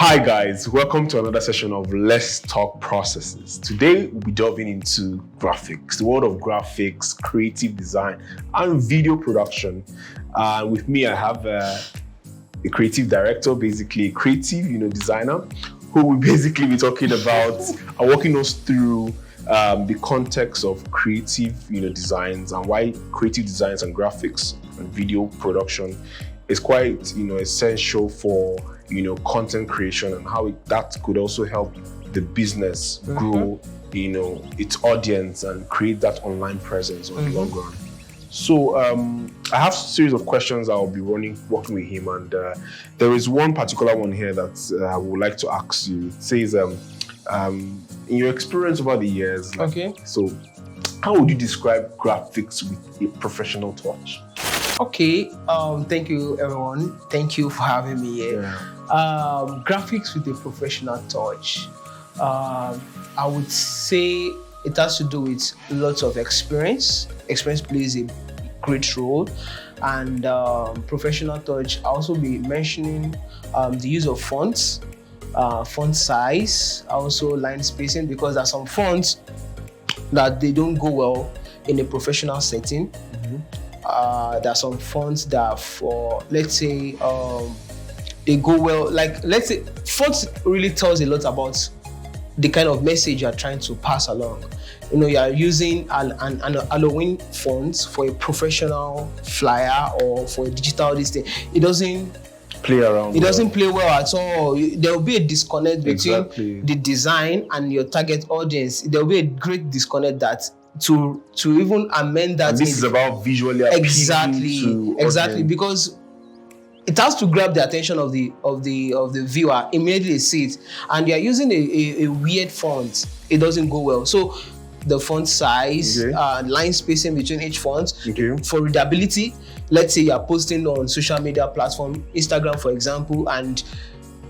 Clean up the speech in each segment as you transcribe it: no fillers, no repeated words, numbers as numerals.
Hi guys, welcome to another session of Let's Talk Processes. Today we'll be delving into graphics, the world of graphics, creative design, and video production. With me, I have a creative director, basically a creative, designer, who will basically be talking about and walking us through the context of creative, designs and why creative designs and graphics and video production is quite, essential for content creation and how that could also help the business grow, its audience and create that online presence on the long run. So I have a series of questions I'll be working with him, and there is one particular one here that I would like to ask you. It says, in your experience over the years, so how would you describe graphics with a professional touch? Okay, thank you everyone. Thank you for having me here. Graphics with a professional touch. I would say it has to do with lots of experience. Experience plays a great role, and professional touch. I'll also be mentioning the use of fonts, font size, also line spacing, because there are some fonts that they don't go well in a professional setting. There are some fonts that for, let's say, they go well, like, let's say, fonts really tells a lot about the kind of message you're trying to pass along. You're using an Halloween font for a professional flyer or for a digital this thing. It doesn't play around. It doesn't play well at all. There will be a disconnect between the design and your target audience. There will be a great disconnect that to even amend that. And this is about visually appealing to exactly, because it has to grab the attention of the viewer. Immediately see it, and you are using a weird font. It doesn't go well. So the font size, line spacing between each font, for readability. Let's say you are posting on social media platform, Instagram for example, and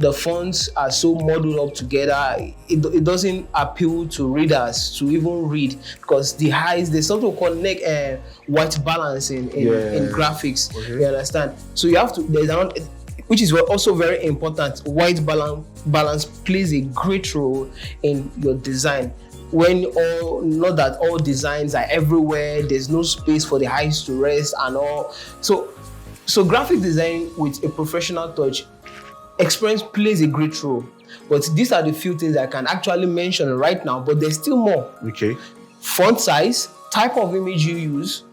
the fonts are so modeled up together, it doesn't appeal to readers to even read, because the eyes, there's something called white balance in graphics. You understand? So you have to, there's another, which is also very important. White balance plays a great role in your design. Not that all designs are everywhere, there's no space for the eyes to rest and all. So graphic design with a professional touch, experience plays a great role, but these are the few things I can actually mention right now, but there's still more. Font size, type of image you use.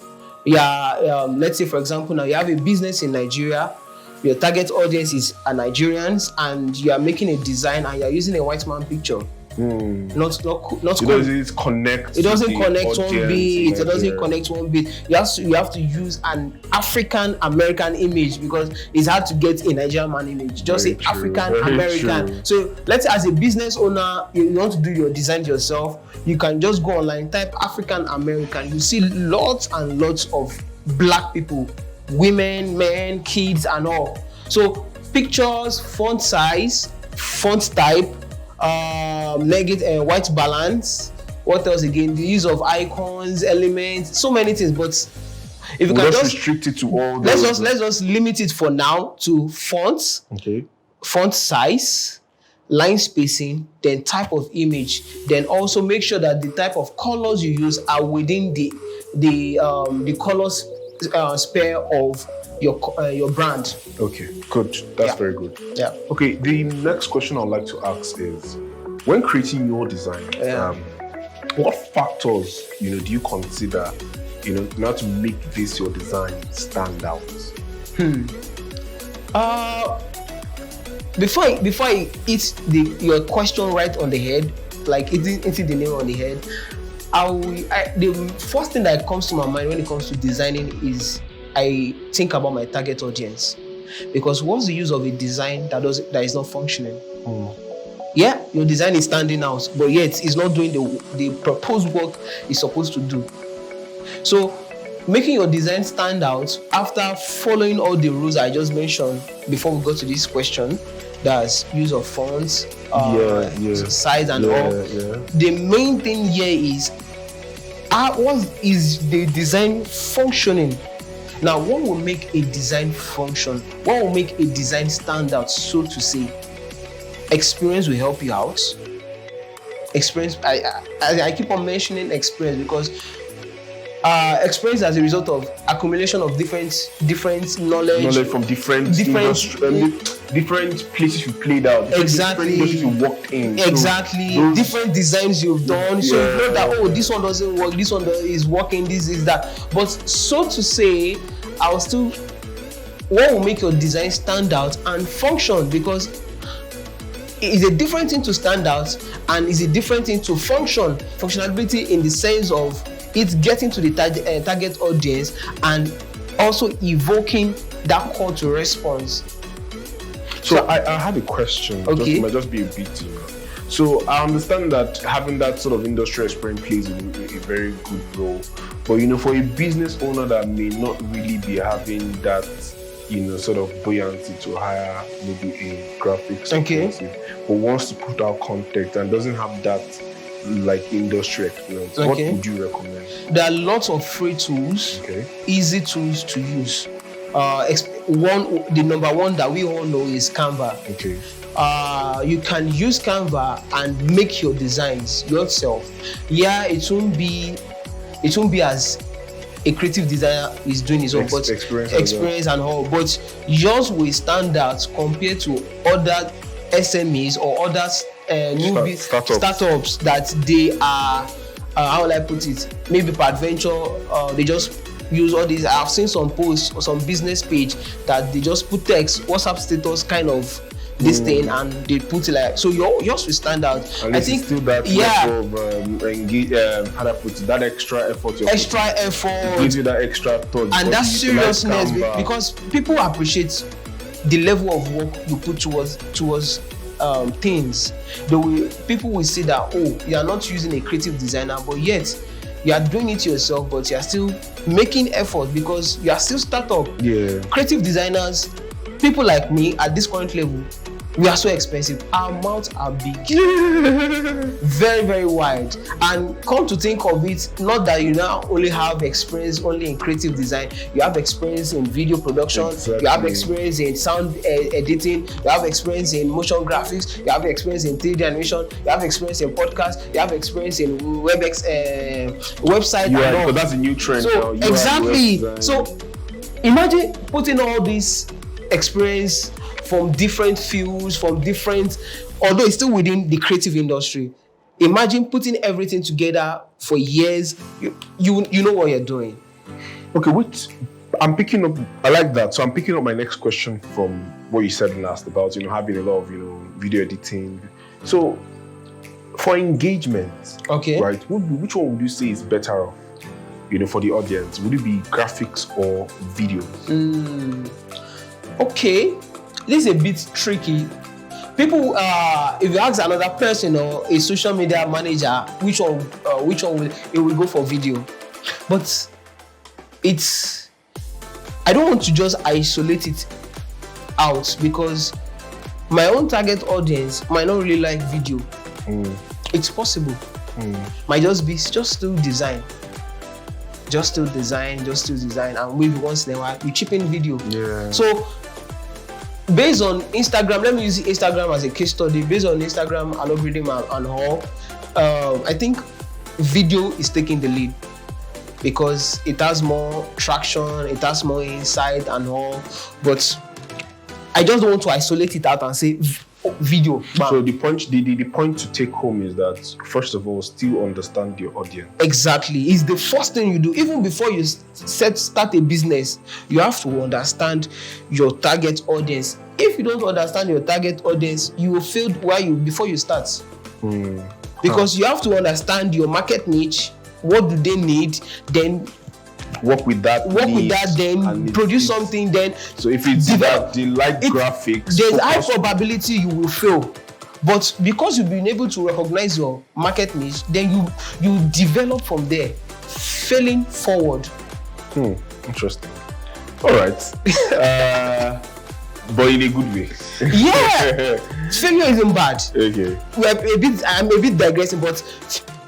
Let's say for example, now you have a business in Nigeria, your target audience is Nigerians, and you are making a design and you're using a white man picture. Not cool. It doesn't connect. It doesn't connect one bit. It doesn't connect one bit. You have to use an African American image, because it's hard to get a Nigerian man image. Just say African American. So let's say as a business owner, you want to do your design yourself. You can just go online, type African American. You see lots and lots of black people, women, men, kids, and all. So pictures, font size, font type, negative white balance. What else again? The use of icons, elements, so many things. But if you can just restrict it to all, let's just limit it for now to fonts, font size, line spacing, then type of image. Then also make sure that the type of colors you use are within the colors spare of your brand. Okay, good. That's very good. Okay, the next question I'd like to ask is, when creating your design, what factors do you consider in order to make this your design stand out? Before I hit your question right on the head, like hitting the nail on the head, the first thing that comes to my mind when it comes to designing is I think about my target audience. Because what's the use of a design that is not functioning? Yeah, your design is standing out, but yet it's not doing the proposed work it's supposed to do. So making your design stand out after following all the rules I just mentioned before we go to this question, that's use of fonts, size and all. The main thing here is, what is the design functioning? Now, what will make a design function? What will make a design stand out, so to say? experience will help you out. Experience, I keep on mentioning experience because experience as a result of accumulation of different knowledge from different places you played out, different industries you worked in. Exactly. So different designs you've done. So you know that, this one doesn't work, this one is working, this is that. But so to say, what will make your design stand out and function? Because it's a different thing to stand out and it's a different thing to function. Functionality in the sense of it getting to the target audience and also evoking that call to response. So I have a question. Okay. It might just be a bit. So I understand that having that sort of industry experience plays a very good role. But for a business owner that may not really be having that, sort of buoyancy to hire maybe a graphics expensive, but wants to put out content and doesn't have that like industry experience, what would you recommend? There are lots of free tools, easy tools to use. The number one that we all know is Canva. You can use Canva and make your designs yourself. It won't be as a creative designer is doing his own, but experience and all. But yours will stand out compared to other SMEs or other new startups that they are. How will I put it? Maybe per adventure, they just use all these. I've seen some posts or some business page that they just put text, WhatsApp status kind of this thing, and they put it like, so yours will stand out. I think still that level of how do I put it, that extra effort gives you that extra thought, and that seriousness, because people appreciate the level of work you put towards things. People will say that, you are not using a creative designer, but yet you are doing it yourself, but you are still making effort because you are still startup. Creative designers, people like me at this current level, we are so expensive. Our mouths are big, very, very wide. And come to think of it, not that you now only have experience only in creative design, you have experience in video production, you have experience in sound editing, you have experience in motion graphics, you have experience in 3D animation, you have experience in podcast, you have experience in website. So that's a new trend now. Exactly. So imagine putting all this experience from different fields, although it's still within the creative industry. Imagine putting everything together for years. You know what you're doing. Okay, I'm picking up. I like that. So I'm picking up my next question from what you said last about having a lot of video editing. So for engagement, right? Which one would you say is better off? For the audience, would it be graphics or videos? Okay, this is a bit tricky. People, if you ask another person or a social media manager, which one will go for video? But I don't want to just isolate it out because my own target audience might not really like video. It's possible. Might just still design. And maybe once in a while we chip in video. So based on Instagram, let me use Instagram as a case study. Based on Instagram algorithm and all, I think video is taking the lead because it has more traction, it has more insight and all. But I just don't want to isolate it out and say video. So the point to take home is that, first of all, still understand your audience. Exactly. It's the first thing you do. Even before you start a business, you have to understand your target audience. If you don't understand your target audience, you will fail before you start. Because you have to understand your market niche. What do they need? Then work with that, then produce something. Then so if it's that they like graphics, there's high probability you will fail. But because you've been able to recognize your market niche, then you develop from there, failing forward. Interesting. All right. But in a good way. Yeah. Failure isn't bad. Okay. I'm a bit digressing, but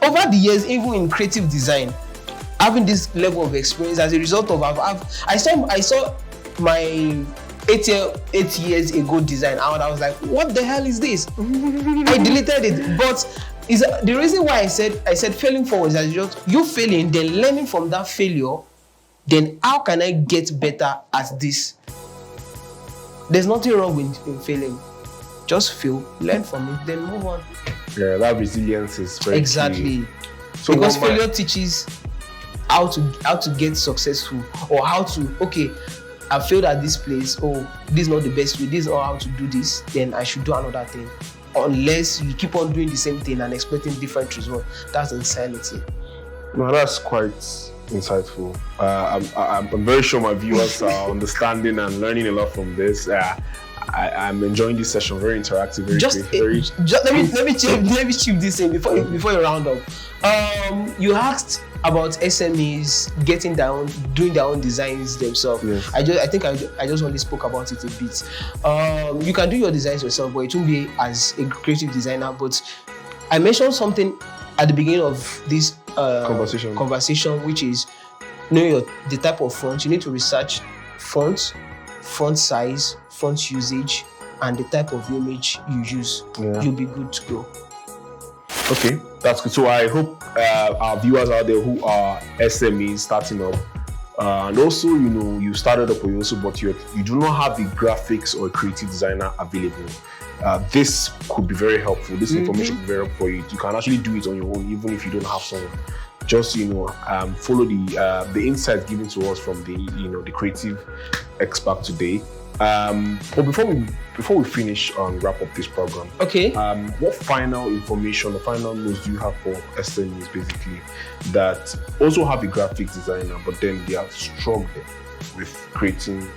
over the years, even in creative design, having this level of experience as a result of I saw my 8 years ago design, and I was like, what the hell is this? I deleted it. But is the reason why I said failing forward is that just you failing, then learning from that failure, then how can I get better at this? There's nothing wrong with failing. Just fail, learn from it, then move on. Yeah, that resilience is very exactly key. So because failure teaches how to get successful, or how to, okay, I failed at this place, oh, this is not the best way, this is not how to do this, then I should do another thing. Unless you keep on doing the same thing and expecting different results, that's insanity. No, that's quite insightful. I'm very sure my viewers are understanding and learning a lot from this. I'm enjoying this session. Very interactive. Let me chip this in before you round up. You asked about SMEs doing their own designs themselves. Yes. I think I just only spoke about it a bit. You can do your designs yourself, but it won't be as a creative designer. But I mentioned something at the beginning of this conversation, which is know the type of font. You need to research fonts, font size, font usage, and the type of image you use. Yeah. You'll be good to go. Okay, that's good. So I hope our viewers out there who are SMEs starting up, and also, you started up also, but you do not have the graphics or creative designer available. This could be very helpful. This information could be very helpful for you. You can actually do it on your own, even if you don't have someone. Just follow the insights given to us from the creative expert today. But before we finish and wrap up this program, okay. What final information or final notes do you have for SMEs basically that also have a graphics designer, but then they are struggling with creating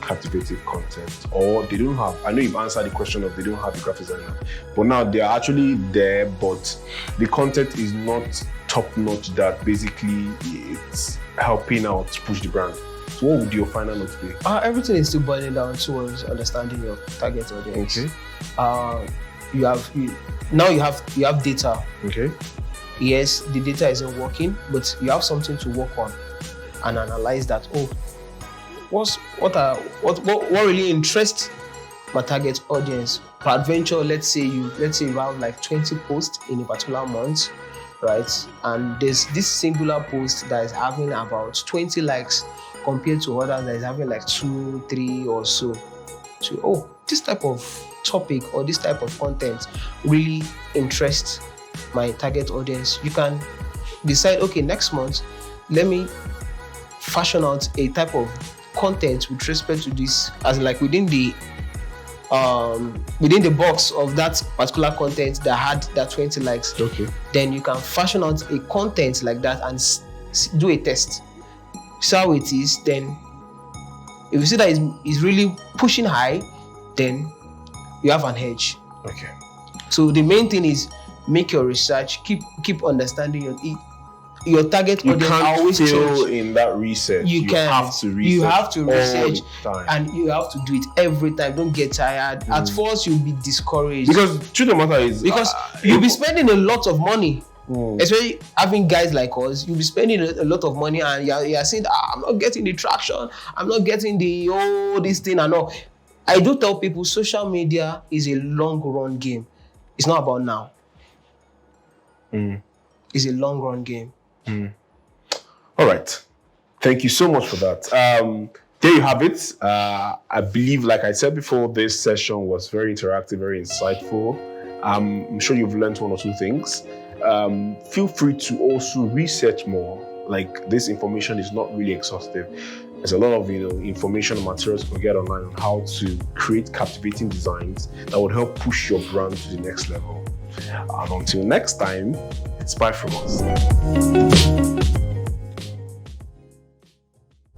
captivating content, or they don't have? I know you've answered the question of they don't have a graphics designer, but now they are actually there, but the content is not top notch. That basically it's helping out to push the brand. So what would your final notes be? Everything is still boiling down towards understanding your target audience. Okay. You have data. Okay. Yes, the data isn't working, but you have something to work on and analyze that. Oh, what really interests my target audience? Peradventure, let's say you have like 20 posts in a particular month, right? And there's this singular post that is having about 20 likes compared to others that is having like 2, 3 or so. So, this type of topic or this type of content really interests my target audience. You can decide, okay, next month, let me fashion out a type of content with respect to this, as like within the box of that particular content that had that 20 likes. Okay. Then you can fashion out a content like that and do a test. See how it is. Then if you see that it's really pushing high, then you have an edge. Okay. So the main thing is make your research, keep understanding your target audience. You can't always fail change. In that research. You have to research. You have to research, and you have to do it every time. Don't get tired. At first, you'll be discouraged. Because the truth of the matter is, you'll be spending a lot of money. Especially having guys like us, you'll be spending a lot of money, and you're saying, I'm not getting the traction, I'm not getting this thing and all. I do tell people social media is a long run game. It's not about now. It's a long run game. All right. Thank you so much for that. There you have it. I believe, like I said before, this session was very interactive, very insightful. I'm sure you've learned one or two things. Feel free to also research more. Like, this information is not really exhaustive. There's a lot of information and materials you can get online on how to create captivating designs that would help push your brand to the next level. And until next time, it's bye from us.